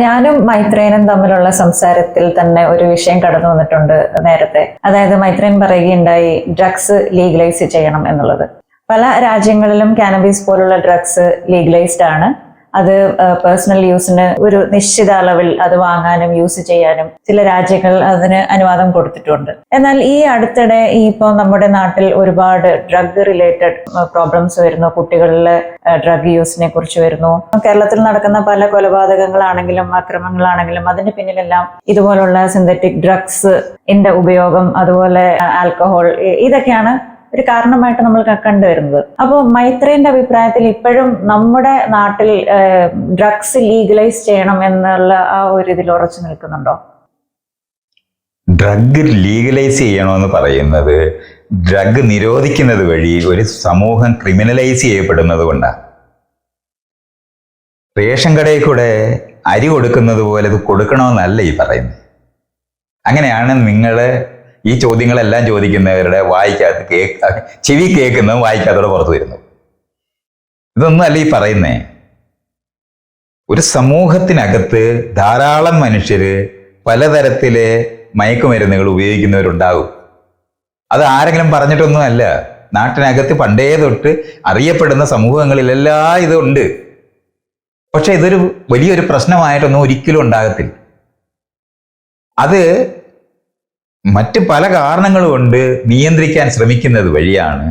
ഞാനും മൈത്രേനും തമ്മിലുള്ള സംസാരത്തിൽ തന്നെ ഒരു വിഷയം കടന്നു വന്നിട്ടുണ്ട് നേരത്തെ. അതായത് മൈത്രേൻ പറയുകയുണ്ടായി ഡ്രഗ്സ് ലീഗലൈസ് ചെയ്യണം എന്നുള്ളത്. പല രാജ്യങ്ങളിലും കാനബീസ് പോലുള്ള ഡ്രഗ്സ് ലീഗലൈസ്ഡ് ആണ്. അത് പേഴ്സണൽ യൂസിന് ഒരു നിശ്ചിത അളവിൽ അത് വാങ്ങാനും യൂസ് ചെയ്യാനും ചില രാജ്യങ്ങൾ അതിന് അനുവാദം കൊടുത്തിട്ടുണ്ട്. എന്നാൽ ഈ അടുത്തിടെ ഇപ്പോൾ നമ്മുടെ നാട്ടിൽ ഒരുപാട് ഡ്രഗ് റിലേറ്റഡ് പ്രോബ്ലംസ് വരുന്നു. കുട്ടികളിലെ ഡ്രഗ് യൂസിനെ കുറിച്ച് വരുന്നു. കേരളത്തിൽ നടക്കുന്ന പല കൊലപാതകങ്ങളാണെങ്കിലും അക്രമങ്ങളാണെങ്കിലും അതിന് പിന്നിലെല്ലാം ഇതുപോലുള്ള സിന്തറ്റിക് ഡ്രഗ്സിന്റെ ഉപയോഗം, അതുപോലെ ആൽക്കഹോൾ, ഇതൊക്കെയാണ് ഒരു കാരണമായിട്ട് നമ്മൾ കണ്ടുവരുന്നത്. അപ്പോൾ മൈത്രേന്റെ അഭിപ്രായത്തിൽ ഇപ്പോഴും നമ്മുടെ നാട്ടിൽ ഡ്രഗ്സ് ലീഗലൈസ് ചെയ്യണം എന്നുള്ള ആ ഒരു ഇതിൽ ഉറച്ചു നിൽക്കുന്നുണ്ടോ? ഡ്രഗ് ലീഗലൈസ് ചെയ്യണമെന്ന് പറയുന്നത് ഡ്രഗ് നിരോധിക്കുന്നത് വഴി ഒരു സമൂഹം ക്രിമിനലൈസ് ചെയ്യപ്പെടുന്നത് കൊണ്ടാണ്. റേഷൻ കടയിൽ കൂടെ അരി കൊടുക്കുന്നത് പോലെ ഇത് കൊടുക്കണമെന്നല്ല ഈ പറയുന്നത്. അങ്ങനെയാണ് നിങ്ങൾ ഈ ചോദ്യങ്ങളെല്ലാം ചോദിക്കുന്നവരുടെ വായിക്കകത്ത് ചെവി കേൾക്കുന്നതും വായിക്കാത്തോടെ പുറത്തു വരുന്നു. ഇതൊന്നും അല്ല ഈ പറയുന്നേ. ഒരു സമൂഹത്തിനകത്ത് ധാരാളം മനുഷ്യര് പലതരത്തിലെ മയക്കുമരുന്നുകൾ ഉപയോഗിക്കുന്നവരുണ്ടാകും. അത് ആരെങ്കിലും പറഞ്ഞിട്ടൊന്നും അല്ല. നാട്ടിനകത്ത് പണ്ടേ തൊട്ട് അറിയപ്പെടുന്ന സമൂഹങ്ങളിലെല്ലാം ഇതുണ്ട്. പക്ഷെ ഇതൊരു വലിയൊരു പ്രശ്നമായിട്ടൊന്നും ഒരിക്കലും ഉണ്ടാകത്തില്ല. അത് മറ്റ് പല കാരണങ്ങൾ കൊണ്ട് നിയന്ത്രിക്കാൻ ശ്രമിക്കുന്നത് വഴിയാണ്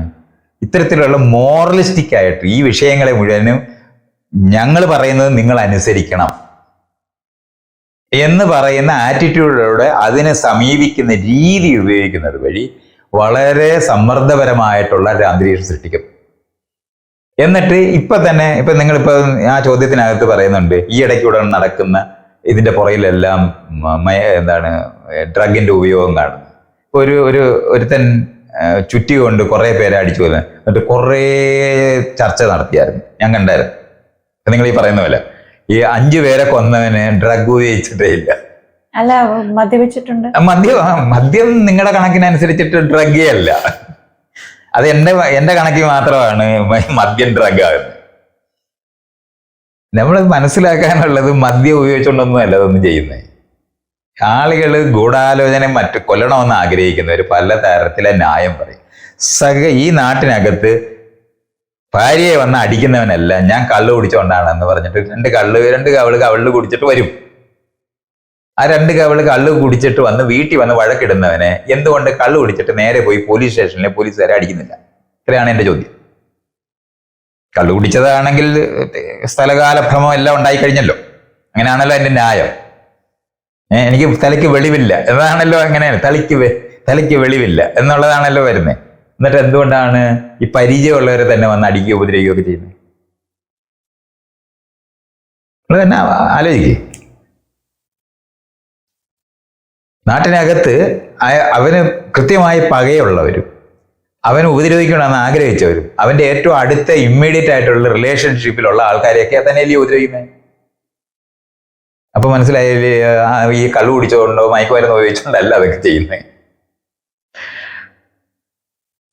ഇത്തരത്തിലുള്ള മോറലിസ്റ്റിക് ആയിട്ട് ഈ വിഷയങ്ങളെ മുഴുവനും ഞങ്ങൾ പറയുന്നത് നിങ്ങൾ അനുസരിക്കണം എന്ന് പറയുന്ന ആറ്റിറ്റ്യൂഡിലൂടെ അതിനെ സമീപിക്കുന്ന രീതി ഉപയോഗിക്കുന്നത് വഴി വളരെ സമ്മർദ്ദപരമായിട്ടുള്ള ഒരു അന്തരീക്ഷം സൃഷ്ടിക്കും. എന്നിട്ട് ഇപ്പൊ നിങ്ങളിപ്പോ ആ ചോദ്യത്തിനകത്ത് പറയുന്നുണ്ട് ഈ ഇടയ്ക്കൂടെ നടക്കുന്ന ഇതിന്റെ പുറകിലെല്ലാം ഡ്രഗിന്റെ ഉപയോഗം കാണുന്നു. ഒരുത്തൻ ചുറ്റി കൊണ്ട് കുറെ പേരെ അടിച്ചു കൊല്ലുക, എന്നിട്ട് കുറേ ചർച്ച നടത്തിയായിരുന്നു, ഞാൻ കണ്ടായിരുന്നു. നിങ്ങൾ ഈ പറയുന്ന പോലെ ഈ 5 പേരെ കൊന്നവന് ഡ്രഗ് ഉപയോഗിച്ചിട്ടേ ഇല്ല. അല്ല, മദ്യപിച്ചിട്ടുണ്ട്. മദ്യം നിങ്ങളുടെ കണക്കിനനുസരിച്ചിട്ട് ഡ്രഗേ അല്ല. അത് എന്റെ കണക്കിൽ മാത്രമാണ് മദ്യം ഡ്രഗ് ആകുന്നത്. നമ്മൾ മനസ്സിലാക്കാനുള്ളത് മദ്യം ഉപയോഗിച്ചുകൊണ്ടൊന്നും അല്ല അതൊന്നും ചെയ്യുന്നത്. ആളുകൾ ഗൂഢാലോചന കൊല്ലണമെന്ന് ആഗ്രഹിക്കുന്നവർ പല തരത്തിലെ ന്യായം പറയും. ഈ നാട്ടിനകത്ത് ഭാര്യയെ വന്ന് അടിക്കുന്നവനല്ല ഞാൻ കള്ള് കുടിച്ചോണ്ടാണെന്ന് പറഞ്ഞിട്ട് 2 കവിള് കുടിച്ചിട്ട് വരും. ആ 2 കള്ള് കുടിച്ചിട്ട് വന്ന് വീട്ടിൽ വന്ന് വഴക്കിടുന്നവനെ എന്തുകൊണ്ട് കള്ള് കുടിച്ചിട്ട് നേരെ പോയി പോലീസ് സ്റ്റേഷനിലെ പോലീസുകാരെ അടിക്കുന്നില്ല? ഇത്രയാണ് എന്റെ ചോദ്യം. കള്ളു കുടിച്ചതാണെങ്കിൽ സ്ഥലകാലഭ്രമം എല്ലാം ഉണ്ടായിക്കഴിഞ്ഞല്ലോ. അങ്ങനെയാണല്ലോ എൻ്റെ ന്യായം. എനിക്ക് തലയ്ക്ക് വെളിവില്ല എന്നതാണല്ലോ. അങ്ങനെയാണ് തലയ്ക്ക് വെളിവില്ല എന്നുള്ളതാണല്ലോ വരുന്നത്. എന്നിട്ട് എന്തുകൊണ്ടാണ് ഈ പരിചയമുള്ളവരെ തന്നെ വന്ന് അടിക്കുകയോ ഉപദ്രവിക്കുകയൊക്കെ ചെയ്യുന്നത്? നിങ്ങൾ തന്നെ ആലോചിക്കേ. നാട്ടിനകത്ത് അവന് കൃത്യമായി പകയുള്ളവരും അവനെ ഉപദ്രവിക്കണമെന്ന് ആഗ്രഹിച്ചവരും അവന്റെ ഏറ്റവും അടുത്ത ഇമ്മീഡിയറ്റ് ആയിട്ടുള്ള റിലേഷൻഷിപ്പിലുള്ള ആൾക്കാരെയൊക്കെ തന്നെയല്ലേ ഉപദ്രവിക്കുന്നത്? അപ്പൊ മനസ്സിലായില്ലേ, ഈ കള്ളു കുടിച്ചോണ്ടോ മയക്കുമരുന്ന് ഉപയോഗിച്ചോണ്ടല്ല അതൊക്കെ ചെയ്യുന്നത്.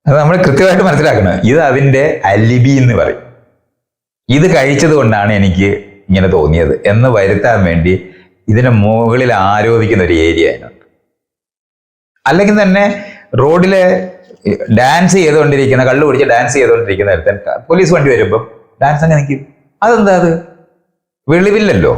അത് നമ്മൾ കൃത്യമായിട്ട് മനസ്സിലാക്കണം. ഇത് അതിന്റെ അലിബി എന്ന് പറയും. ഇത് കഴിച്ചത് കൊണ്ടാണ് എനിക്ക് ഇങ്ങനെ തോന്നിയത് എന്ന് വരുത്താൻ വേണ്ടി ഇതിന് മുകളിൽ ആരോപിക്കുന്ന ഒരു ഏരിയ അതിനുണ്ട്. അല്ലെങ്കിൽ തന്നെ റോഡിലെ ഡാൻസ് ചെയ്തുകൊണ്ടിരിക്കുന്ന കള്ളു കുടിച്ച് ഡാൻസ് ചെയ്തുകൊണ്ടിരിക്കുന്ന ഒരുത്തൻ പോലീസ് വണ്ടി വരുമ്പോൾ ഡാൻസ് അങ്ങ് നിൽക്കും. അതെന്താ? അത് വെളിവില്ലല്ലോ.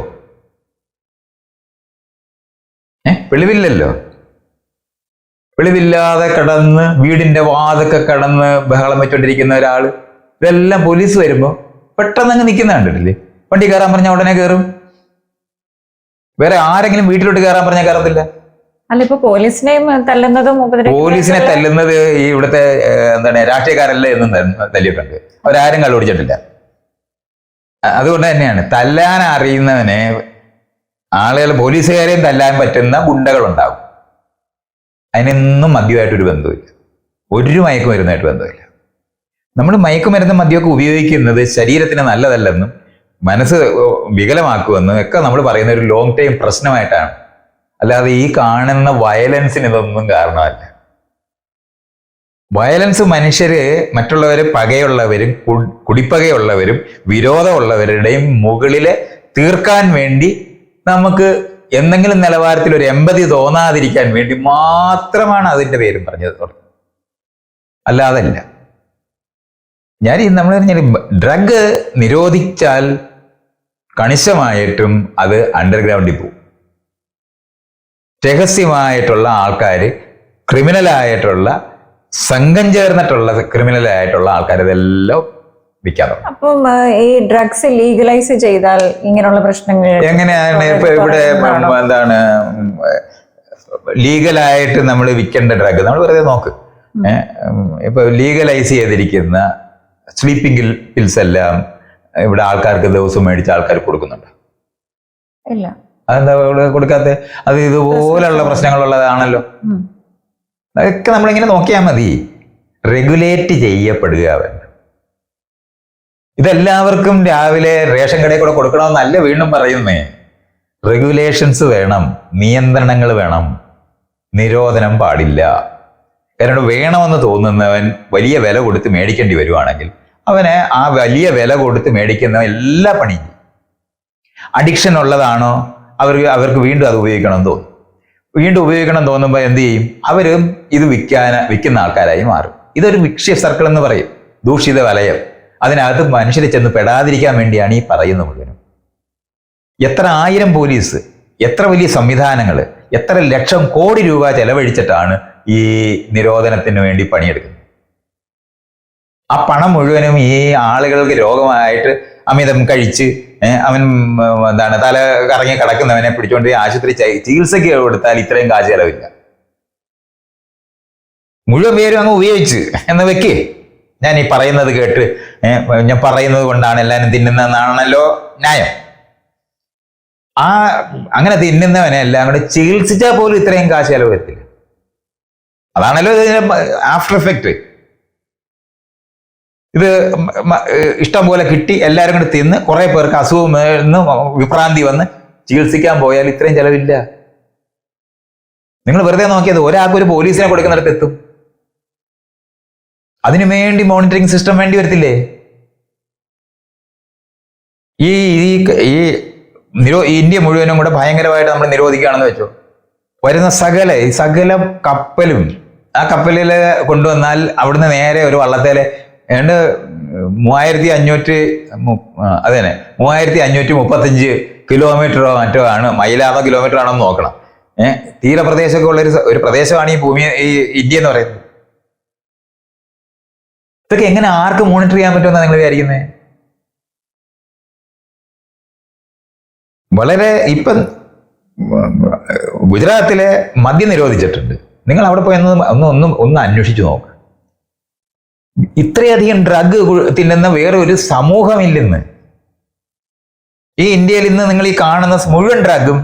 വെളിവില്ലാതെ കടന്ന് വീടിന്റെ വാതൊക്കെ കടന്ന് ബഹളം വെച്ചോണ്ടിരിക്കുന്ന ഒരാള്, ഇതെല്ലാം പോലീസ് വരുമ്പോ പെട്ടെന്ന് അങ്ങ് നിൽക്കുന്ന കണ്ടിട്ടില്ലേ? വണ്ടി കയറാൻ പറഞ്ഞാൽ ഉടനെ കയറും. വേറെ ആരെങ്കിലും വീട്ടിലോട്ട് കയറാൻ പറഞ്ഞാൽ കയറത്തില്ല. അല്ല, ഇപ്പൊ പോലീസിനെ തല്ലുന്നത് ഈ ഇവിടുത്തെ രാഷ്ട്രീയക്കാരല്ലേ എന്നും തല്ലിയിട്ടുണ്ട്. അവരാരും കള്ളുപിടിച്ചിട്ടില്ല. അതുകൊണ്ട് തന്നെയാണ് തല്ലാൻ അറിയുന്നവനെ ആളുകൾ പോലീസുകാരെയും തല്ലാൻ പറ്റുന്ന ഗുണ്ടകളുണ്ടാവും. അതിനൊന്നും മദ്യമായിട്ടൊരു ബന്ധമില്ല. ഒരു മയക്കുമരുന്നായിട്ട് ബന്ധമില്ല. നമ്മൾ മയക്കുമരുന്ന് മദ്യമൊക്കെ ഉപയോഗിക്കുന്നത് ശരീരത്തിന് നല്ലതല്ലെന്നും മനസ്സ് വികലമാക്കുമെന്നും ഒക്കെ നമ്മൾ പറയുന്ന ഒരു ലോങ് ടൈം പ്രശ്നമായിട്ടാണ്. അല്ലാതെ ഈ കാണുന്ന വയലൻസിന് ഇതൊന്നും കാരണമല്ല. വയലൻസ് മനുഷ്യര് മറ്റുള്ളവര് പകയുള്ളവരും കുടിപ്പകയുള്ളവരും വിരോധമുള്ളവരുടെയും മുകളിലെ തീർക്കാൻ വേണ്ടി നമുക്ക് എന്തെങ്കിലും നിലവാരത്തിൽ ഒരു എമ്പതി തോന്നാതിരിക്കാൻ വേണ്ടി മാത്രമാണ് അതിൻ്റെ പേരും പറഞ്ഞത്. അല്ലാതല്ല. നമ്മൾ ഡ്രഗ് നിരോധിച്ചാൽ കണിശമായിട്ടും അത് അണ്ടർഗ്രൗണ്ടിൽ പോകും. രഹസ്യമായിട്ടുള്ള ആൾക്കാർ, ക്രിമിനലായിട്ടുള്ള സംഘം ചേർന്നിട്ടുള്ള ക്രിമിനലായിട്ടുള്ള ആൾക്കാർ ഇതെല്ലാം വിൽക്കാൻ തുടങ്ങും. അപ്പം ഈ ഡ്രഗ്സ് ലീഗലൈസ് ചെയ്താൽ ഇങ്ങനെയുള്ള പ്രശ്നങ്ങൾ എങ്ങനെയാണ്? ഇപ്പൊ ഇവിടെ എന്താണ് ലീഗലായിട്ട് നമ്മൾ വിൽക്കേണ്ട ഡ്രഗ് നമ്മൾ വെറുതെ നോക്ക്. ഇപ്പൊ ലീഗലൈസ് ചെയ്തിരിക്കുന്ന സ്ലീപ്പിംഗ് പിൽസ് എല്ലാം ഇവിടെ ആൾക്കാർക്ക് ദിവസം മേടിച്ച ആൾക്കാർ കൊടുക്കുന്നുണ്ട്. ഇല്ല. അതെന്താ കൊടുക്കാത്ത? അത് ഇതുപോലുള്ള പ്രശ്നങ്ങളുള്ളതാണല്ലോ. അതൊക്കെ നമ്മളിങ്ങനെ നോക്കിയാൽ മതി. റെഗുലേറ്റ് ചെയ്യപ്പെടുക വേണ്ട. ഇതെല്ലാവർക്കും രാവിലെ റേഷൻ കടയിൽ കൂടെ കൊടുക്കണമെന്നല്ല വീണ്ടും പറയുന്നേ. റെഗുലേഷൻസ് വേണം, നിയന്ത്രണങ്ങൾ വേണം, നിരോധനം പാടില്ല. കാരണം വേണമെന്ന് തോന്നുന്നവൻ വലിയ വില കൊടുത്ത് മേടിക്കേണ്ടി വരുവാണെങ്കിൽ അവന് ആ വലിയ വില കൊടുത്ത് മേടിക്കുന്ന എല്ലാ പണിയും. അഡിക്ഷൻ ഉള്ളതാണോ അവർക്ക് വീണ്ടും അത് ഉപയോഗിക്കണം തോന്നും. വീണ്ടും ഉപയോഗിക്കണം തോന്നുമ്പോൾ എന്ത് ചെയ്യും? അവരും ഇത് വിൽക്കുന്ന ആൾക്കാരായി മാറും. ഇതൊരു വിക്ഷ്യ സർക്കിൾ എന്ന് പറയും, ദൂഷിത വലയം. അതിനകത്ത് മനുഷ്യരെ ചെന്ന് പെടാതിരിക്കാൻ വേണ്ടിയാണ് ഈ പറയുന്നത് മുഴുവനും. എത്ര ആയിരം പോലീസ്, എത്ര വലിയ സംവിധാനങ്ങൾ, എത്ര ലക്ഷം കോടി രൂപ ചെലവഴിച്ചിട്ടാണ് ഈ നിരോധനത്തിന് വേണ്ടി പണിയെടുക്കുന്നത്. ആ പണം മുഴുവനും ഈ ആളുകൾക്ക് രോഗമായിട്ട് അമിതം കഴിച്ച് അവൻ തല കറങ്ങി കിടക്കുന്നവനെ പിടിച്ചുകൊണ്ട് ആശുപത്രി ചികിത്സയ്ക്ക് കൊടുത്താൽ ഇത്രയും കാശ് ചെലവില്ല. മുഴുവൻ പേരും അങ്ങ് ഉപയോഗിച്ച് എന്ന് വെക്കേ. ഞാൻ ഈ പറയുന്നത് കേട്ട് ഞാൻ പറയുന്നത് കൊണ്ടാണ് എല്ലാവരും തിന്നുന്നതെന്നാണല്ലോ ന്യായം. അങ്ങനെ തിന്നുന്നവനെ എല്ലാം കൂടെ ചികിത്സിച്ചാൽ പോലും ഇത്രയും കാശ് ചെലവ് വരത്തില്ല. അതാണല്ലോ ഇതിന്റെ ആഫ്റ്റർ എഫക്റ്റ്. ഇത് ഇഷ്ടം പോലെ കിട്ടി, എല്ലാവരും കൂടെ തിന്ന് കുറെ പേർക്ക് അസുഖം വിഭ്രാന്തി വന്ന് ചികിത്സിക്കാൻ പോയാൽ ഇത്രയും ചെലവില്ല. നിങ്ങൾ വെറുതെ നോക്കിയത് ഒരാൾക്ക് ഒരു പോലീസിനെ കൊടുക്കുന്നിടത്ത് എത്തും. അതിനു വേണ്ടി മോണിറ്ററിംഗ് സിസ്റ്റം വേണ്ടി വരത്തില്ലേ? ഈ ഇന്ത്യ മുഴുവനും കൂടെ ഭയങ്കരമായിട്ട് നമ്മൾ നിരോധിക്കുകയാണെന്ന് വെച്ചോ. വരുന്ന സകല കപ്പലും ആ കപ്പലിൽ കൊണ്ടുവന്നാൽ അവിടുന്ന് നേരെ ഒരു വള്ളത്തേല് 3535 കിലോമീറ്ററോ മറ്റോ ആണ്, മൈലാണോ കിലോമീറ്റർ ആണോ എന്ന് നോക്കണം. തീരപ്രദേശമൊക്കെ ഉള്ള ഒരു പ്രദേശമാണ് ഈ ഇന്ത്യ എന്ന് പറയുന്നത്. ഇതൊക്കെ എങ്ങനെ ആർക്ക് മോണിറ്റർ ചെയ്യാൻ പറ്റുമെന്നാണ് നിങ്ങൾ വിചാരിക്കുന്നത്? വളരെ ഇപ്പം ഗുജറാത്തിലെ മദ്യം നിരോധിച്ചിട്ടുണ്ട്. നിങ്ങൾ അവിടെ പോയി ഒന്ന് അന്വേഷിച്ചു നോക്ക്. ഇത്രയധികം ഡ്രഗ് തിന്നുന്ന വേറെ ഒരു സമൂഹമില്ലെന്ന്. ഈ ഇന്ത്യയിൽ ഇന്ന് നിങ്ങൾ ഈ കാണുന്ന മുഴുവൻ ഡ്രഗും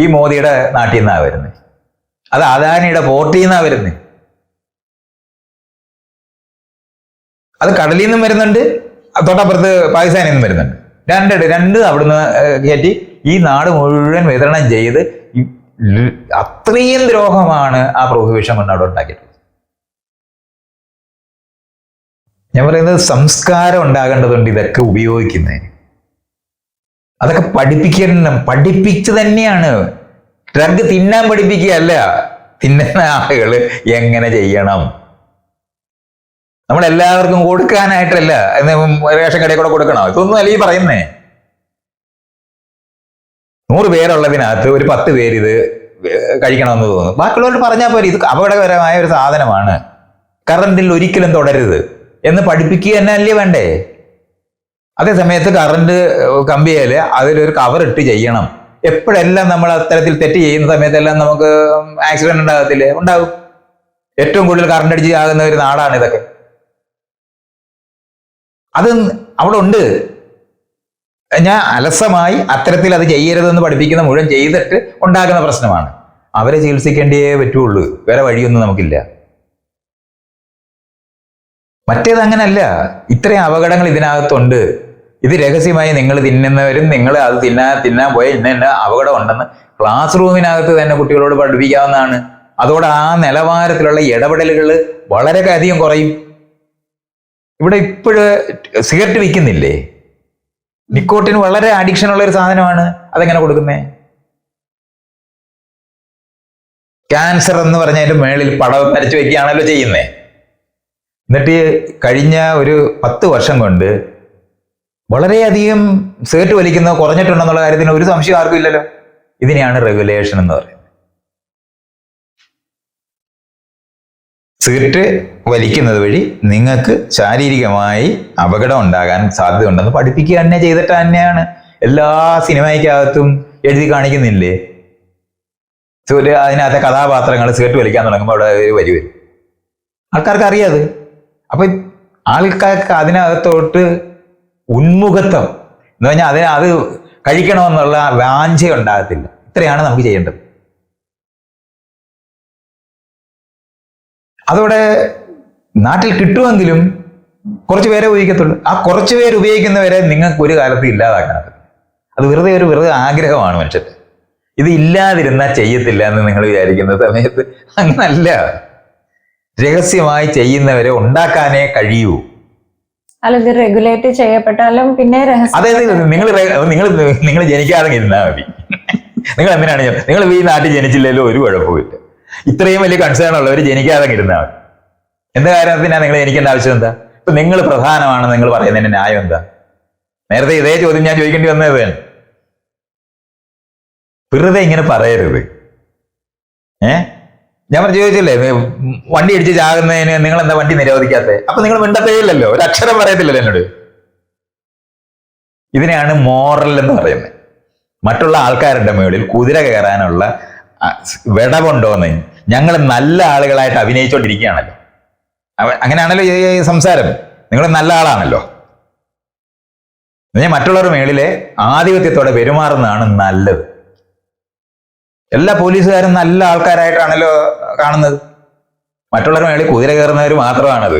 ഈ മോദിയുടെ നാട്ടിൽ നിന്നാണ് വരുന്നത്. അത് അദാനിയുടെ പോർട്ടിൽ നിന്നാണ് വരുന്നത്. അത് കടലിൽ നിന്നും വരുന്നുണ്ട്, തൊട്ടപ്പുറത്ത് പാകിസ്ഥാനിൽ നിന്നും വരുന്നുണ്ട്. രണ്ട് അവിടുന്ന് കയറ്റി ഈ നാട് മുഴുവൻ വിതരണം ചെയ്ത് അത്രയും ദ്രോഹമാണ് ആ പ്രൊഹിബിഷൻ കൊണ്ട് അവിടെ ഉണ്ടാക്കിയിട്ടുള്ളത്. ഞാൻ പറയുന്നത് സംസ്കാരം ഉണ്ടാകേണ്ടതുണ്ട് ഇതൊക്കെ ഉപയോഗിക്കുന്നതിന്. അതൊക്കെ പഠിപ്പിച്ച് തന്നെയാണ്. ഡ്രഗ് തിന്നാൻ പഠിപ്പിക്കുകയല്ല, തിന്നുന്ന ആളുകൾ എങ്ങനെ ചെയ്യണം. നമ്മളെല്ലാവർക്കും കൊടുക്കാനായിട്ടല്ല റേഷൻ കടയിൽ കൂടെ കൊടുക്കണോ? ഇതൊന്നും അല്ല ഈ പറയുന്നേ. 100 പേരുള്ളതിനകത്ത് ഒരു 10 പേര് ഇത് കഴിക്കണമെന്ന് തോന്നുന്നു. ബാക്കിയുള്ളവർ പറഞ്ഞാൽ പോലും ഇത് അപകടകരമായ ഒരു സാധനമാണ്, കറണ്ടിൽ ഒരിക്കലും തുടരുത് എന്ന് പഠിപ്പിക്കുക തന്നെ അല്ലേ വേണ്ടേ? അതേ സമയത്ത് കറണ്ട് കമ്പിയേല് അതിലൊരു കവർ ഇട്ട് ചെയ്യണം. എപ്പോഴെല്ലാം നമ്മൾ അത്തരത്തിൽ തെറ്റ് ചെയ്യുന്ന സമയത്തെല്ലാം നമുക്ക് ആക്സിഡന്റ് ഉണ്ടാകത്തില്ലേ? ഉണ്ടാകും. ഏറ്റവും കൂടുതൽ കറണ്ട് അടിച്ച് ആകുന്ന ഒരു നാടാണ് ഇതൊക്കെ. അത് അവിടെ ഉണ്ട്. ഞാൻ അലസമായി അത്തരത്തിൽ അത് ചെയ്യരുതെന്ന് പഠിപ്പിക്കുന്ന മുഴുവൻ ചെയ്തിട്ട് ഉണ്ടാകുന്ന പ്രശ്നമാണ്. അവരെ ചികിത്സിക്കേണ്ടിയേ പറ്റുള്ളൂ, വേറെ വഴിയൊന്നും നമുക്കില്ല. മറ്റേത് അങ്ങനല്ല. ഇത്രയും അപകടങ്ങൾ ഇതിനകത്തുണ്ട്. ഇത് രഹസ്യമായി നിങ്ങൾ തിന്നുന്നവരും നിങ്ങൾ അത് തിന്നാൻ പോയ ഇന്ന അപകടം ഉണ്ടെന്ന് ക്ലാസ് റൂമിനകത്ത് തന്നെ കുട്ടികളോട് പഠിപ്പിക്കാവുന്നതാണ്. അതോടെ ആ നിലവാരത്തിലുള്ള ഇടപെടലുകൾ വളരെ അധികം കുറയും. ഇവിടെ ഇപ്പോഴ് സിഗരറ്റ് വിൽക്കുന്നില്ലേ? നിക്കോട്ടിന് വളരെ അഡിക്ഷൻ ഉള്ള ഒരു സാധനമാണ്. അതെങ്ങനെ കൊടുക്കുന്നേ? ക്യാൻസർ എന്ന് പറഞ്ഞ അതിന്റെ മേളിൽ പടം വരച്ചു വെക്കുകയാണല്ലോ ചെയ്യുന്നത്. എന്നിട്ട് കഴിഞ്ഞ ഒരു 10 വർഷം കൊണ്ട് വളരെയധികം സിഗരറ്റ് വലിക്കുന്നത് കുറഞ്ഞിട്ടുണ്ടെന്നുള്ള കാര്യത്തിന് ഒരു സംശയം ആർക്കും ഇല്ലല്ലോ. ഇതിനെയാണ് റെഗുലേഷൻ എന്ന് പറയുന്നത്. സിഗരറ്റ് വലിക്കുന്നത് വഴി നിങ്ങൾക്ക് ശാരീരികമായി അപകടം ഉണ്ടാകാൻ സാധ്യതയുണ്ടെന്ന് പഠിപ്പിക്കുക തന്നെ ചെയ്തിട്ട് തന്നെയാണ് എല്ലാ സിനിമയ്ക്കകത്തും എഴുതി കാണിക്കുന്നില്ലേ. അതിനകത്തെ കഥാപാത്രങ്ങൾ സിഗരറ്റ് വലിക്കാൻ തുടങ്ങുമ്പോൾ അവിടെ വരി വരും. ആൾക്കാർക്ക് അറിയാത്. അപ്പൊ ആൾക്കാർക്ക് അതിനകത്തോട്ട് ഉന്മുഖത്വം എന്ന് പറഞ്ഞാൽ അത് കഴിക്കണമെന്നുള്ള വാഞ്ച ഉണ്ടാകത്തില്ല. ഇത്രയാണ് നമുക്ക് ചെയ്യേണ്ടത്. അതോടെ നാട്ടിൽ കിട്ടുമെങ്കിലും കുറച്ച് പേരെ ഉപയോഗിക്കത്തുള്ളൂ. ആ കുറച്ച് പേര് ഉപയോഗിക്കുന്നവരെ നിങ്ങൾക്ക് ഒരു കാലത്ത് ഇല്ലാതാക്കാനത്. അത് വെറുതെ ആഗ്രഹമാണ് മനുഷ്യർ. ഇത് ഇല്ലാതിരുന്നാൽ ചെയ്യത്തില്ല എന്ന് നിങ്ങൾ വിചാരിക്കുന്ന സമയത്ത് അങ്ങനല്ല. രഹസ്യമായി ചെയ്യുന്നവരെ ഉണ്ടാക്കാനേ കഴിയൂ. അല്ല, ഇത് റെഗുലേറ്റ് ചെയ്യപ്പെട്ടാലും പിന്നെ അതായത് നിങ്ങൾ ജനിക്കാതെ ഇരുന്നാൽ മതി. നിങ്ങൾ എന്തിനാണ് നിങ്ങൾ ഈ നാട്ടിൽ ജനിച്ചില്ലല്ലോ ഒരു കുഴപ്പമില്ല. ഇത്രയും വലിയ കൺസേൺ ഉള്ളവർ ജനിക്കാതെ ഇരുന്നാൽ മതി. എന്താ കാര്യത്തിനാ നിങ്ങൾ ജനിക്കേണ്ട ആവശ്യം എന്താ? ഇപ്പൊ നിങ്ങൾ പ്രധാനമാണെന്ന് നിങ്ങൾ പറയുന്നതിന്റെ ന്യായം എന്താ? നേരത്തെ ഇതേ ചോദ്യം ഞാൻ ചോദിക്കേണ്ടി വന്നത്. വെറുതെ ഇങ്ങനെ പറയരുത്. ഞാൻ ചോദിച്ചില്ലേ, വണ്ടി ഇടിച്ച് ചാകുന്നതിന് നിങ്ങൾ എന്താ വണ്ടി നിരോധിക്കാത്തത്? അപ്പൊ നിങ്ങൾ മിണ്ടത്തേ ഇല്ലല്ലോ, ഒരു അക്ഷരം പറയത്തില്ലല്ലോ എന്നോട്. ഇതിനെയാണ് മോറൽ എന്ന് പറയുന്നത്. മറ്റുള്ള ആൾക്കാരുടെ മുകളിൽ കുതിര കയറാനുള്ള വിടവുണ്ടോന്ന് ഞങ്ങൾ നല്ല ആളുകളായിട്ട് അഭിനയിച്ചുകൊണ്ടിരിക്കുകയാണല്ലോ. അങ്ങനെയാണല്ലോ ഈ സംസാരം. നിങ്ങൾ നല്ല ആളാണല്ലോ. മറ്റുള്ളവരുടെ മേളിലെ ആധിപത്യത്തോടെ പെരുമാറുന്നതാണ് നല്ലത്. എല്ലാ പോലീസുകാരും നല്ല ആൾക്കാരായിട്ടാണല്ലോ കാണുന്നത്. മറ്റുള്ളവരുടെ മേളിൽ കുതിര കയറുന്നവർ മാത്രമാണത്.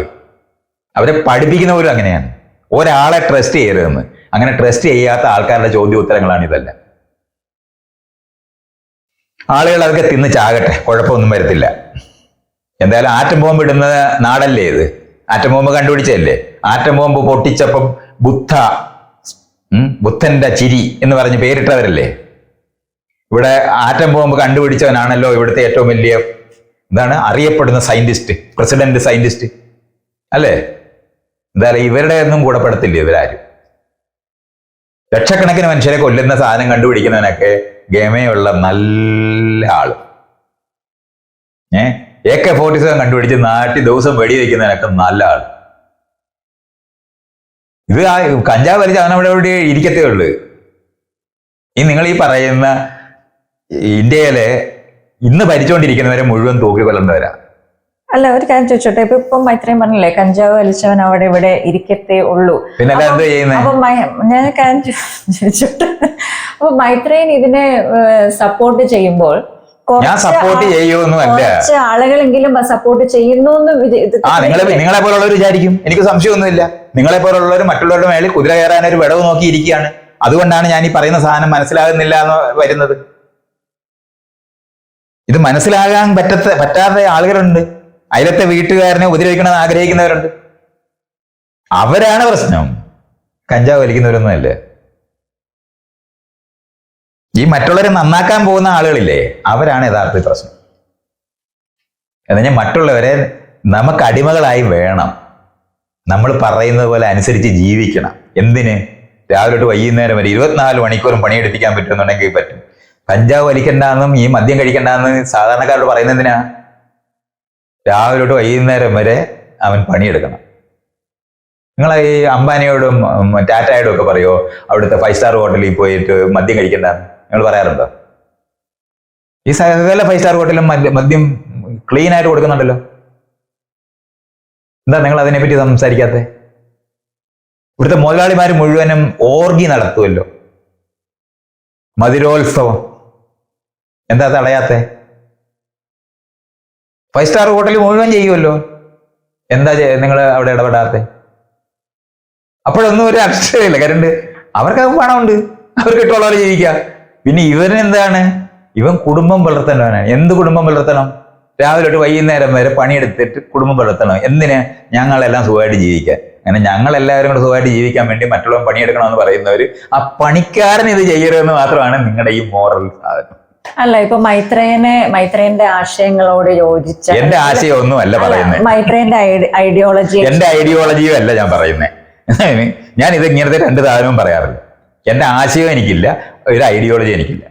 അവരെ പഠിപ്പിക്കുന്നവരും അങ്ങനെയാണ്. ഒരാളെ ട്രസ്റ്റ് ചെയ്യരുതെന്ന്. അങ്ങനെ ട്രസ്റ്റ് ചെയ്യാത്ത ആൾക്കാരുടെ ചോദ്യോത്തരങ്ങളാണ് ഇതെല്ലാം. ആളുകൾ അതൊക്കെ തിന്ന് ചാകട്ടെ, കുഴപ്പമൊന്നും വരത്തില്ല. എന്തായാലും ആറ്റം ബോംബ് ഇടുന്ന നാടല്ലേ ഇത്? ആറ്റം ബോംബ് കണ്ടുപിടിച്ചല്ലേ? ആറ്റം ബോംബ് പൊട്ടിച്ചപ്പം ബുദ്ധന്റെ ചിരി എന്ന് പറഞ്ഞ് പേരിട്ടവരല്ലേ? ഇവിടെ ആറ്റം ബോംബ് കണ്ടുപിടിച്ചവനാണല്ലോ ഇവിടുത്തെ ഏറ്റവും വലിയ അറിയപ്പെടുന്ന സയന്റിസ്റ്റ്, പ്രസിഡന്റ് സയന്റിസ്റ്റ് അല്ലേ? എന്തായാലും ഇവരുടെ ഒന്നും കൂടപ്പെടത്തില്ല ഇവരാരും. ലക്ഷക്കണക്കിന് മനുഷ്യരെ കൊല്ലുന്ന സാധനം കണ്ടുപിടിക്കുന്നവനൊക്കെ ഗമയുള്ള നല്ല ആള്. AK-47 കണ്ടുപിടിച്ച് നാട്ടിൽ ദിവസം വെടിവെക്കുന്നതിനൊക്കെ നല്ല ആള്. ഇത് കഞ്ചാവ് വലിച്ച് അവനവിടെ ഇവിടെ ഇരിക്കത്തേ ഉള്ളു. നിങ്ങൾ ഈ പറയുന്ന ഇന്ത്യയിലെ ഇന്ന് ഭരിച്ചുകൊണ്ടിരിക്കുന്നവരെ മുഴുവൻ തൂക്കിക്കൊല്ലേണ്ടവരാ. അല്ല, ഒരു കാര്യം ചോദിച്ചോട്ടെ. ഇപ്പൊ മൈത്രേയൻ പറഞ്ഞില്ലേ, കഞ്ചാവ് വലിച്ചവൻ അവിടെ ഇവിടെ ഇരിക്കത്തേ ഉള്ളൂ. പിന്നെ എന്താ ചെയ്യുന്നത്? അപ്പൊ ഞാൻ കാര്യം ചോദിച്ചോട്ടെ. അപ്പൊ മൈത്രേയൻ ഇതിനെ സപ്പോർട്ട് ചെയ്യുമ്പോൾ ഞാൻ സപ്പോർട്ട് ചെയ്യുമെന്നല്ല, കുറച്ച് ആളുകളെങ്കിലും സപ്പോർട്ട് ചെയ്യുന്നു. നിങ്ങളെ പോലുള്ളവർ വിചാരിക്കും. എനിക്ക് സംശയമൊന്നുമില്ല. നിങ്ങളെ പോലുള്ളവർ മറ്റുള്ളവരുടെ മേളിൽ കുതിര കയറാൻ ഒരു വിടവ് നോക്കിയിരിക്കുകയാണ്. അതുകൊണ്ടാണ് ഞാൻ ഈ പറയുന്ന സാധനം മനസ്സിലാകുന്നില്ല എന്ന് വരുന്നത്. ഇത് മനസ്സിലാകാൻ പറ്റാത്ത ആളുകളുണ്ട്. അയലത്തെ വീട്ടുകാരനെ ഉപദ്രവിക്കണമെന്ന് ആഗ്രഹിക്കുന്നവരുണ്ട്. അവരാണ് പ്രശ്നം. കഞ്ചാവ് വലിക്കുന്നവരൊന്നുമല്ല. ഈ മറ്റുള്ളവരെ നന്നാക്കാൻ പോകുന്ന ആളുകളില്ലേ, അവരാണ് യഥാർത്ഥ പ്രശ്നം. എന്നുവെച്ചാൽ മറ്റുള്ളവരെ നമുക്ക് അടിമകളായി വേണം. നമ്മൾ പറയുന്നത് പോലെ അനുസരിച്ച് ജീവിക്കണം. എന്തിന്? രാവിലെ തൊട്ട് വൈകുന്നേരം വരെ 24 മണിക്കൂറും പണിയെടുപ്പിക്കാൻ പറ്റുമെന്നുണ്ടെങ്കിൽ പറ്റും. കഞ്ചാവ് വലിക്കണ്ടെന്നും ഈ മദ്യം കഴിക്കണ്ടെന്നും സാധാരണക്കാരോട് പറയുന്നതിനാ? രാവിലെ തൊട്ട് വൈകുന്നേരം വരെ അവൻ പണിയെടുക്കണം. നിങ്ങൾ ഈ അംബാനിയോടും ടാറ്റയോടും ഒക്കെ പറയുമോ അവിടുത്തെ 5 സ്റ്റാർ ഹോട്ടലിൽ പോയിട്ട് മദ്യം കഴിക്കണ്ടെന്ന്? നിങ്ങൾ പറയാറുണ്ടോ? ഈ സകല 5 സ്റ്റാർ ഹോട്ടലും മദ്യം ക്ലീൻ ആയിട്ട് കൊടുക്കുന്നുണ്ടല്ലോ. എന്താ നിങ്ങൾ അതിനെപ്പറ്റി സംസാരിക്കാത്തെ? ഇവിടുത്തെ മുതലാളിമാർ മുഴുവനും ഓർഗി നടത്തുമല്ലോ, മധുരോത്സവം. എന്താ തടയാത്തെ? 5 സ്റ്റാർ ഹോട്ടലിൽ മുഴുവൻ ചെയ്യുമല്ലോ. എന്താ നിങ്ങൾ അവിടെ ഇടപെടാത്തെ? അപ്പോഴൊന്നും ഒരു അക്ഷരമില്ല. കരണ്ട് അവർക്ക് പണമുണ്ട്, അവർക്ക് ഇട്ടുള്ളവരെ ജീവിക്കുക. പിന്നെ ഇവനെന്താണ്? ഇവൻ കുടുംബം വളർത്തേണ്ടവനാണ്. എന്ത് കുടുംബം വളർത്തണം? രാവിലെ തൊട്ട് വൈകുന്നേരം വരെ പണിയെടുത്തിട്ട് കുടുംബം വളർത്തണം. എന്തിന്? ഞങ്ങളെല്ലാം സുഖമായിട്ട് ജീവിക്കാൻ. അങ്ങനെ ഞങ്ങളെല്ലാവരും കൂടെ സുഖമായിട്ട് ജീവിക്കാൻ വേണ്ടി മറ്റുള്ളവൻ പണിയെടുക്കണമെന്ന് പറയുന്നവർ, ആ പണിക്കാരൻ ഇത് ചെയ്യരുതെന്ന് മാത്രമാണ് നിങ്ങളുടെ ഈ മോറൽ സാധനം. അല്ല, ഇപ്പൊ മൈത്രേയന്റെ ആശയങ്ങളോട് യോജിച്ച, എന്റെ ആശയം ഒന്നും അല്ല പറയുന്നത്, മൈത്രേയന്റെ ഐഡിയോളജി, എന്റെ ഐഡിയോളജിയും അല്ല ഞാൻ പറയുന്നത്. ഞാൻ ഇത് ഇങ്ങനത്തെ രണ്ട് സാധനവും പറയാറില്ല. എന്റെ ആശയം എനിക്കില്ല, ഒരു ഐഡിയോളജി എനിക്കില്ല.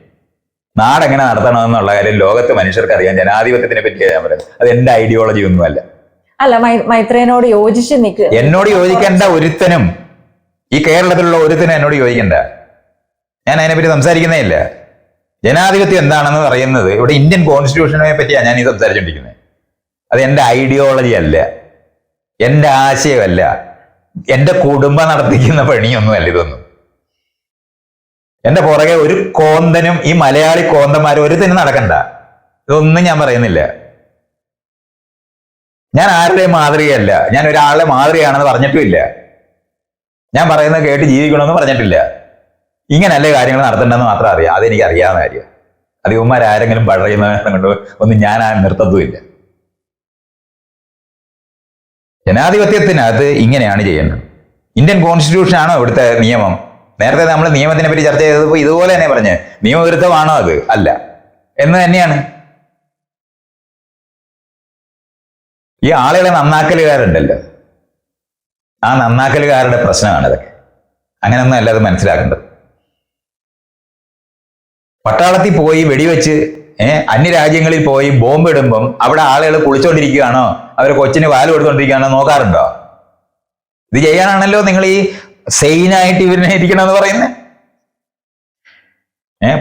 നാടെങ്ങനെ നടത്തണമെന്നുള്ള കാര്യം ലോകത്ത് മനുഷ്യർക്ക് അറിയാം. ജനാധിപത്യത്തിനെ പറ്റിയാണ് ഞാൻ പറയുന്നത്. അത് എന്റെ ഐഡിയോളജി ഒന്നുമല്ല. അല്ല, മൈത്രേയനോട് യോജിച്ച് എന്നോട് യോജിക്കേണ്ട ഒരുത്തനും, ഈ കേരളത്തിലുള്ള ഒരുത്തനും എന്നോട് യോജിക്കണ്ട. ഞാൻ അതിനെപ്പറ്റി സംസാരിക്കുന്നേ ഇല്ല. ജനാധിപത്യം എന്താണെന്ന് പറയുന്നത് ഇവിടെ ഇന്ത്യൻ കോൺസ്റ്റിറ്റ്യൂഷനെ പറ്റിയാണ് ഞാൻ ഈ സംസാരിച്ചുകൊണ്ടിരിക്കുന്നത്. അത് എന്റെ ഐഡിയോളജി അല്ല, എന്റെ ആശയമല്ല, എന്റെ കുടുംബം നടത്തിക്കുന്ന പണിയൊന്നുമല്ല ഇതൊന്നും. എന്റെ പുറകെ ഒരു കോന്തനും ഈ മലയാളി കോന്തന്മാരും ഒരുത്തനും നടക്കണ്ട. ഇതൊന്നും ഞാൻ പറയുന്നില്ല. ഞാൻ ആരുടെയും മാതൃകയല്ല, ഞാൻ ഒരാളുടെ മാതൃകയാണെന്ന് പറഞ്ഞിട്ടുമില്ല. ഞാൻ പറയുന്നത് കേട്ട് ജീവിക്കണമെന്ന് പറഞ്ഞിട്ടില്ല. ഇങ്ങനല്ലേ കാര്യങ്ങൾ നടത്തേണ്ടതെന്ന് മാത്രം അറിയാം. അതെനിക്ക് അറിയാവുന്ന കാര്യം. അത് ഇവന്മാരാരെങ്കിലും പറയുന്നത് കൊണ്ട് ഒന്നും ഞാൻ നിർത്തത്തുമില്ല. ജനാധിപത്യത്തിനകത്ത് ഇങ്ങനെയാണ് ചെയ്യേണ്ടത്. ഇന്ത്യൻ കോൺസ്റ്റിറ്റ്യൂഷൻ ആണോ ഇവിടുത്തെ നിയമം? നേരത്തെ നമ്മൾ നിയമത്തിനെ പറ്റി ചർച്ച ചെയ്തപ്പോൾ ഇതുപോലെ തന്നെ പറഞ്ഞ് നിയമവിരുദ്ധമാണോ അത്? അല്ല എന്ന് തന്നെയാണ്. ഈ ആളുകളെ നന്നാക്കലുകാരുണ്ടല്ലോ, ആ നന്നാക്കലുകാരുടെ പ്രശ്നമാണ് ഇതൊക്കെ. അങ്ങനെയൊന്നും അല്ല അത് മനസ്സിലാക്കേണ്ടത്. പട്ടാളത്തിൽ പോയി വെടിവെച്ച് അന്യരാജ്യങ്ങളിൽ പോയി ബോംബിടുമ്പം അവിടെ ആളുകൾ കുളിച്ചോണ്ടിരിക്കുകയാണോ, അവർ കൊച്ചിന് പാല് കൊടുത്തോണ്ടിരിക്കുകയാണോ നോക്കാറുണ്ടോ? ഇത് ചെയ്യാനാണല്ലോ നിങ്ങൾ ഈ സെയിനായിട്ട് ഇവരിനെ ഇരിക്കണമെന്ന് പറയുന്നത്.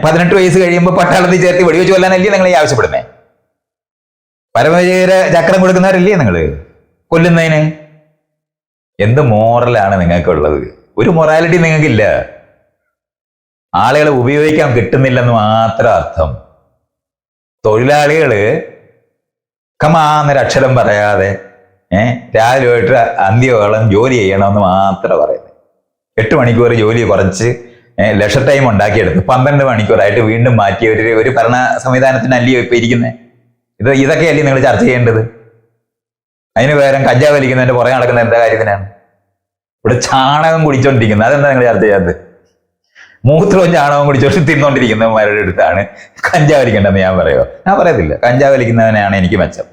18 വയസ്സ് കഴിയുമ്പോൾ പട്ടാളത്തിൽ ചേർത്ത് വെടിവെച്ച് കൊല്ലാനല്ലേ നിങ്ങൾ ഈ ആവശ്യപ്പെടുന്നേ? പരമവീര ചക്രം കൊടുക്കുന്നവരല്ലേ നിങ്ങൾ കൊല്ലുന്നതിന്? എന്ത് മോറലാണ് നിങ്ങൾക്കുള്ളത്? ഒരു മൊറാലിറ്റി നിങ്ങൾക്കില്ല. ആളുകളെ ഉപയോഗിക്കാൻ കിട്ടുന്നില്ലെന്ന് മാത്രം അർത്ഥം. തൊഴിലാളികള് കമാന്നൊരക്ഷരം പറയാതെ രാവിലെ പോയിട്ട് അന്ത്യോളം ജോലി ചെയ്യണമെന്ന് മാത്രം പറയുന്നത്. 8 മണിക്കൂർ ജോലി കുറച്ച് ലക്ഷ ടൈം ഉണ്ടാക്കിയെടുത്ത് 12 മണിക്കൂറായിട്ട് വീണ്ടും മാറ്റിയ ഒരു ഭരണ സംവിധാനത്തിനല്ലയോ ഇപ്പൊ ഇരിക്കുന്നത്? ഇതൊക്കെയല്ലേ നിങ്ങൾ ചർച്ച ചെയ്യേണ്ടത്? അതിന് പകരം കഞ്ചാവ് വലിക്കുന്നതിന്റെ പുറകെ നടക്കുന്ന എന്താ കാര്യത്തിനാണ്? ഇവിടെ ചാണകം കുടിച്ചോണ്ടിരിക്കുന്നത്, അതെന്താ നിങ്ങൾ ചർച്ച ചെയ്യാത്തത്? മൂത്രവും ചാണകവും കുടിച്ചോണ്ട് തിന്നോണ്ടിരിക്കുന്നവന്മാരുടെ അടുത്താണ് കഞ്ചാവ് വലിക്കേണ്ടതെന്ന് ഞാൻ പറയുമോ? ഞാൻ പറയത്തില്ല. കഞ്ചാവ് വലിക്കുന്നവനെയാണ് എനിക്ക് മെച്ചം.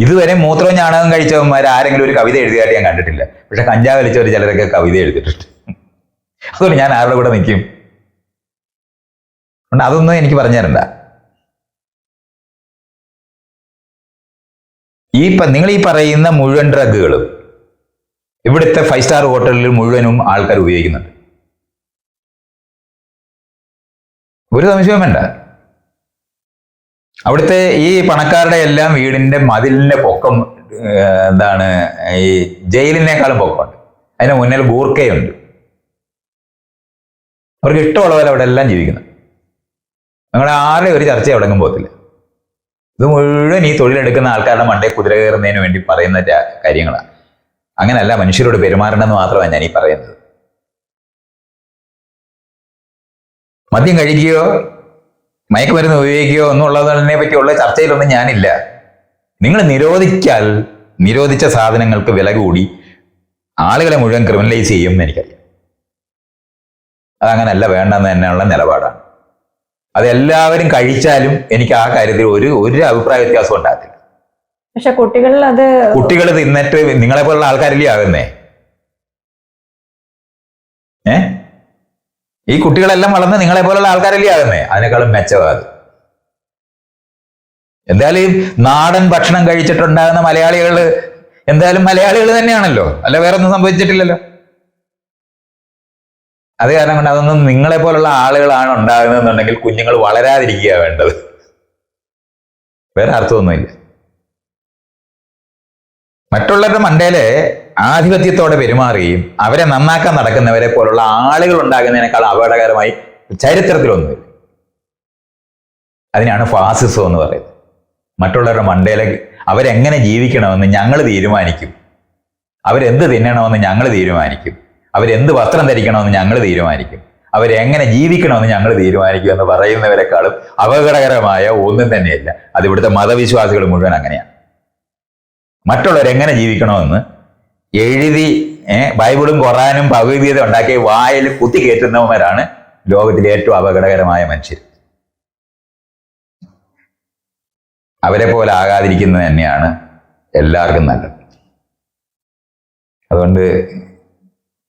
ഇതുവരെ മൂത്രവും ചാണകം കഴിച്ചവന്മാർ ആരെങ്കിലും ഒരു കവിത എഴുതിയായിട്ട് ഞാൻ കണ്ടിട്ടില്ല. പക്ഷെ കഞ്ചാവ് വലിച്ചവർ ചിലരൊക്കെ കവിത എഴുതിയിട്ടുണ്ട്. അതുകൊണ്ട് ഞാൻ ആരുടെ കൂടെ നിൽക്കും? അതുകൊണ്ട് അതൊന്നും എനിക്ക് പറഞ്ഞു തരണ്ട. നിങ്ങൾ ഈ പറയുന്ന മുഴുവൻ ഡ്രഗുകളും ഇവിടുത്തെ 5 സ്റ്റാർ ഹോട്ടലിൽ മുഴുവനും ആൾക്കാർ ഉപയോഗിക്കുന്നുണ്ട്. ഒരു സംശയവും വേണ്ട. അവിടുത്തെ ഈ പണക്കാരുടെ എല്ലാം വീടിന്റെ മതിലിന്റെ പൊക്കം എന്താണ്, ഈ ജയിലിനേക്കാളും പൊക്കമുണ്ട്. അതിന് മുന്നിൽ ഗൂർക്കയുണ്ട്. അവർക്ക് ഇഷ്ടമുള്ള പോലെ അവിടെ എല്ലാം ജീവിക്കുന്നു. നിങ്ങളുടെ ആരുടെയും ഒരു ചർച്ച എവിടെങ്ങും പോകത്തില്ല. ഇത് മുഴുവൻ ഈ തൊഴിലെടുക്കുന്ന ആൾക്കാരുടെ മണ്ടേ കുതിര കയറുന്നതിന് വേണ്ടി പറയുന്ന കാര്യങ്ങളാണ്. അങ്ങനെയല്ല മനുഷ്യരോട് പെരുമാറണമെന്ന് മാത്രമാണ് ഞാൻ ഈ പറയുന്നത്. മദ്യം കഴിക്കുകയോ മയക്കുമരുന്ന് ഉപയോഗിക്കുകയോ എന്നുള്ളതിനെ പറ്റിയുള്ള ചർച്ചയിലൊന്നും ഞാനില്ല. നിങ്ങൾ നിരോധിച്ച സാധനങ്ങൾക്ക് വില കൂടി ആളുകളെ മുഴുവൻ ക്രിമിനലൈസ് ചെയ്യും എന്ന് എനിക്കറിയാം. അതങ്ങനല്ല, വേണ്ടെന്ന് തന്നെയുള്ള നിലപാടാണ്. അതെല്ലാവരും കഴിച്ചാലും എനിക്ക് ആ കാര്യത്തിൽ ഒരു അഭിപ്രായ വ്യത്യാസം ഉണ്ടാകത്തില്ല. പക്ഷെ കുട്ടികൾ തിന്നിട്ട് നിങ്ങളെ പോലുള്ള ആൾക്കാരില്ലേ ആകുന്നേ? ഈ കുട്ടികളെല്ലാം വളർന്ന് നിങ്ങളെ പോലുള്ള ആൾക്കാരല്ലേ ആകുന്നേ? അതിനേക്കാളും മെച്ചമാകും. എന്തായാലും നാടൻ ഭക്ഷണം കഴിച്ചിട്ടുണ്ടാകുന്ന മലയാളികൾ എന്തായാലും മലയാളികൾ തന്നെയാണല്ലോ, അല്ല വേറെ ഒന്നും സംഭവിച്ചിട്ടില്ലല്ലോ. അത് കാരണം കൊണ്ട് അതൊന്നും നിങ്ങളെ പോലുള്ള ആളുകളാണ് ഉണ്ടാകുന്നതെന്നുണ്ടെങ്കിൽ കുഞ്ഞുങ്ങൾ വളരാതിരിക്കുക വേണ്ടത്. വേറെ അർത്ഥമൊന്നുമില്ല. മറ്റുള്ളവരുടെ മണ്ടയിലെ ആധിപത്യത്തോടെ പെരുമാറുകയും അവരെ നന്നാക്കാൻ നടക്കുന്നവരെ പോലുള്ള ആളുകൾ ഉണ്ടാകുന്നതിനേക്കാൾ അപകടകരമായി ചരിത്രത്തിലൊന്നുമില്ല. അതിനാണ് ഫാസിസം എന്ന് പറയുന്നത്. മറ്റുള്ളവരുടെ മണ്ടയിലെ അവരെങ്ങനെ ജീവിക്കണമെന്ന് ഞങ്ങൾ തീരുമാനിക്കും, അവരെന്ത് തിന്നണമെന്ന് ഞങ്ങൾ തീരുമാനിക്കും, അവരെന്ത് വസ്ത്രം ധരിക്കണമെന്ന് ഞങ്ങൾ തീരുമാനിക്കും, അവരെങ്ങനെ ജീവിക്കണമെന്ന് ഞങ്ങൾ തീരുമാനിക്കും എന്ന് പറയുന്നവരെക്കാളും അപകടകരമായ ഒന്നും തന്നെയില്ല. അത് ഇവിടുത്തെ മതവിശ്വാസികൾ മുഴുവൻ അങ്ങനെയാണ്. മറ്റുള്ളവരെങ്ങനെ ജീവിക്കണമെന്ന് എഴുതി ബൈബിളും ഖുറാനും ഭഗവത്ഗീത ഉണ്ടാക്കി വായിൽ കുത്തി കയറ്റുന്നവന്മാരാണ് ലോകത്തിലെ ഏറ്റവും അപകടകരമായ മനുഷ്യർ. അവരെ പോലെ ആകാതിരിക്കുന്നത് തന്നെയാണ് എല്ലാവർക്കും നല്ലത്. അതുകൊണ്ട്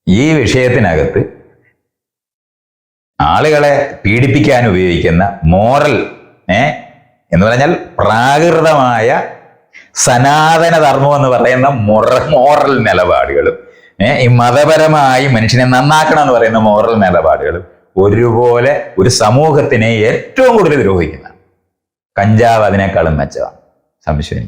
ഈ വിഷയത്തിനകത്ത് ആളുകളെ പീഡിപ്പിക്കാൻ ഉപയോഗിക്കുന്ന മോറൽ എന്ന് പറഞ്ഞാൽ പ്രാകൃതമായ സനാതന ധർമ്മം എന്ന് പറയുന്ന മോറൽ നിലപാടുകളും ഈ മതപരമായി മനുഷ്യനെ നന്നാക്കണം എന്ന് പറയുന്ന മോറൽ നിലപാടുകളും ഒരുപോലെ ഒരു സമൂഹത്തിനെ ഏറ്റവും കൂടുതൽ ദ്രോഹിക്കുന്ന കഞ്ചാവ് അതിനേക്കാളും മെച്ചമാണ്, സംശയം.